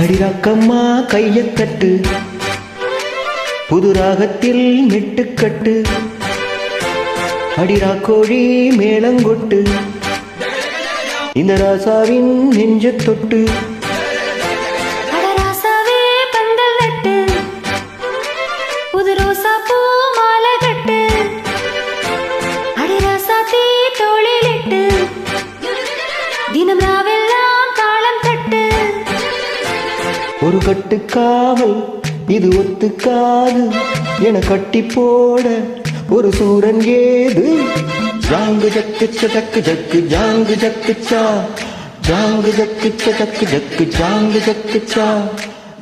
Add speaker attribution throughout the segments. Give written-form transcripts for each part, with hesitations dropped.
Speaker 1: அடிராக்கம்மா கையத்தட்டு புது ராகத்தில் மெட்டுக்கட்டு அடிராக்கோழி மேளங்கொட்டு இந்த ராசாவின் நெஞ்ச தொட்டு ஒரு கட்டுக்காவல் இது ஒத்துக்காது என கட்டி போட ஒரு சூரன் ஏது ஜாங்கு ஜக்கு சக்கு ஜக்கு ஜாங்கு ஜக்கு சா ஜாங்கு ஜக்கு சக்கு ஜக்கு ஜாங்கு ஜக்கு சா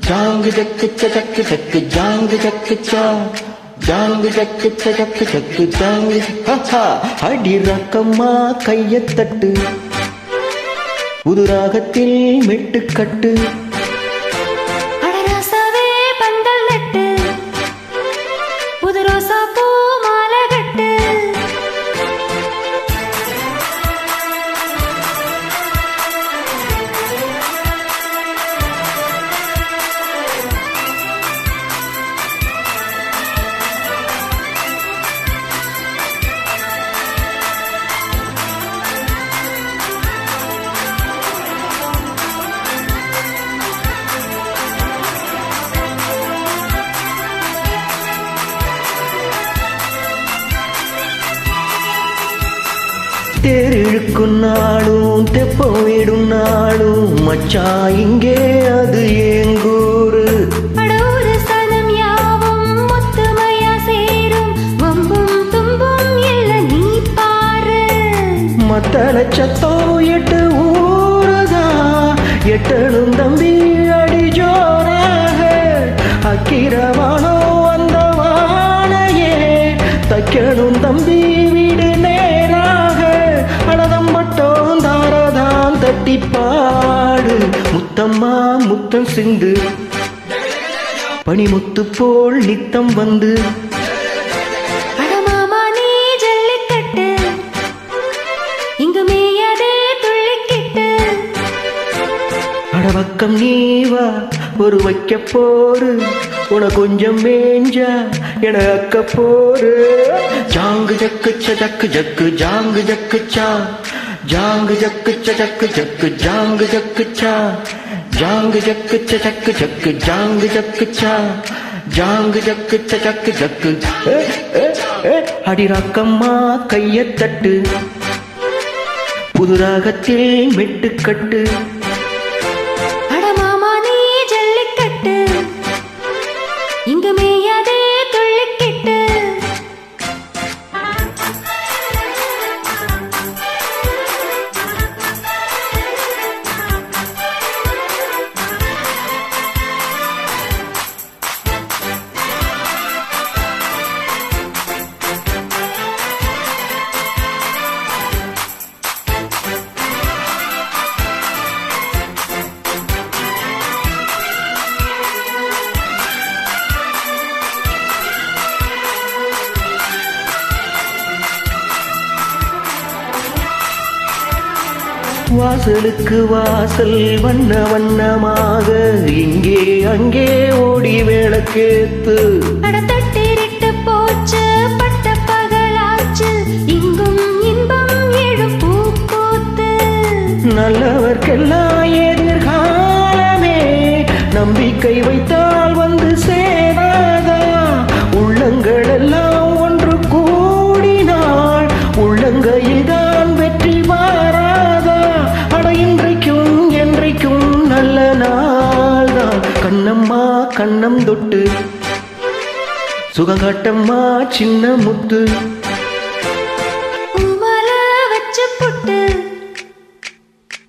Speaker 1: ஜாங்கு ஜக்கு சக்கு ஜக்கு ஜாங்கு ஜக்கு சா ஜாங்கு ஜக்கு சக்கு ஜக்கு ஜாங்கு அடி ரக்கம்மா கையத்தட்டு புது ராகத்தில் மெட்டுக்கட்டு தேரிழுக்கும் நாளும் தெப்பமிடும் நாளும் மச்சா இங்கே அது எங்கூரு மத்தள சத்தம் எட்டு ஊருதான் எட்டனும் தம்பி அடி ஜோராக அக்கிரவானோ அந்த வானையே தைக்கணும் தம்பி வீடு நேராக அழதம் மட்டும் தாரதான் தட்டி பாடு முத்தம்மா முத்தம் சிந்து பனிமுத்து போல் நித்தம் வந்து அடவக்கம் நீவா ஒரு வைக்க போரு உன கொஞ்சம் மேஞ்சா என அக்க போரு ஜாங்கு ஜக்கு சக்கு ஜக்கு ஜாங்கு ஜக்கு சா ஜாங்கு ஜக்கு சக்கு ஜக்கு ஜாங்கு ஜக்கு சா ஜாங்கு ஜக்கு சக்கு ஜக்கு ஜாங்கு ஜக்கு சா ஜாங்கு ஜக்கு சக்கு ஜக்கு அடிராக்கம்மா கையத்தட்டு புது ராகத்தில் மெட்டுக்கட்டு வாசலுக்கு வாசல் வண்ண வண்ணமாக இங்கே அங்கே ஓடி விளக்கேத்து
Speaker 2: போச்சு பட்ட பகலாச்சு இங்கும் இன்பம் எழும் பூக்கூத்து
Speaker 1: நல்லவர்க்கெல்லாம் எதிர்காலமே நம்பிக்கை வைத்தால் வந்து சேராதா உள்ளங்கள் எல்லாம் ஒன்று கூடினால் உள்ளங்கையில் தான் வெற்றி மாறாதா இன்றைக்கும் என்றைக்கும் நல்ல நாள் தான் கண்ணம்மா கண்ணம் தொட்டு சுகங்காட்டம்மா சின்ன முத்து
Speaker 2: வச்சு புட்டு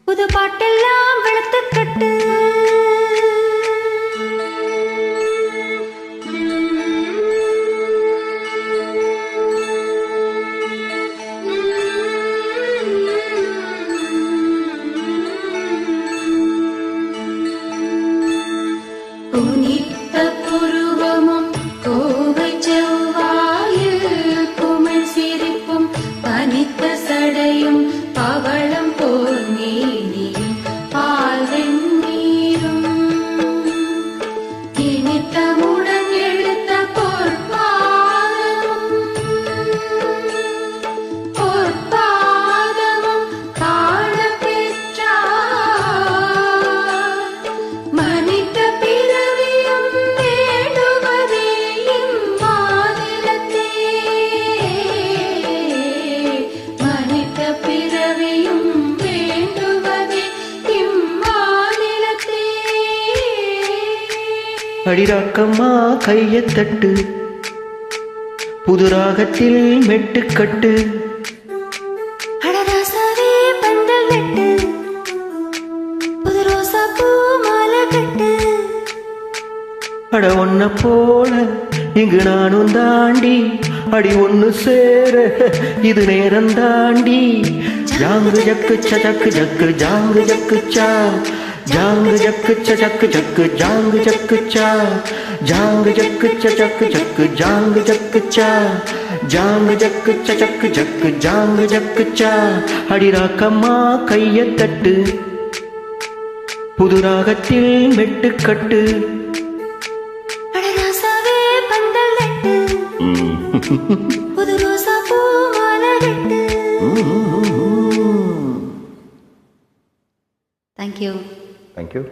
Speaker 2: புது பாட்டெல்லாம் வெளுத்து கட்டு
Speaker 3: புருவமும் கோவை செவ்வாயில்
Speaker 1: அடிராக்கம்மா கையத் தட்டு புது ராகத்தில் மெட்டுக்கட்டு
Speaker 2: அடராசாவே பந்தல் நட்டு புது ரோசா பூ மாலை கட்டு
Speaker 1: அட ஒன்ன போல இங்கு நானும் தாண்டி அடி ஒன்னு சேர இது நேரம் தாண்டி ஜாங்கு ஜக்கு சக்கு ஜக்கு ஜாங்கு ஜக்கு சா ஜாங்கு ஜக்கு சக்கு ஜக்கு ஜாங்கு ஜக்கு சா ஜாங்கு ஜக்கு சக்கு ஜக்கு ஜாங்கு ஜக்கு சா ஜாங்கு ஜக்கு சக்கு ஜக்கு ஜாங்கு ஜக்கு சா அடிராக்கம்மா கையத் தட்டு புது ராகத்தில் மெட்டுக்கட்டு
Speaker 2: அடராசாவே பந்தல் நட்டு புது ரோசா பூ மாலை கட்டு
Speaker 1: Thank you.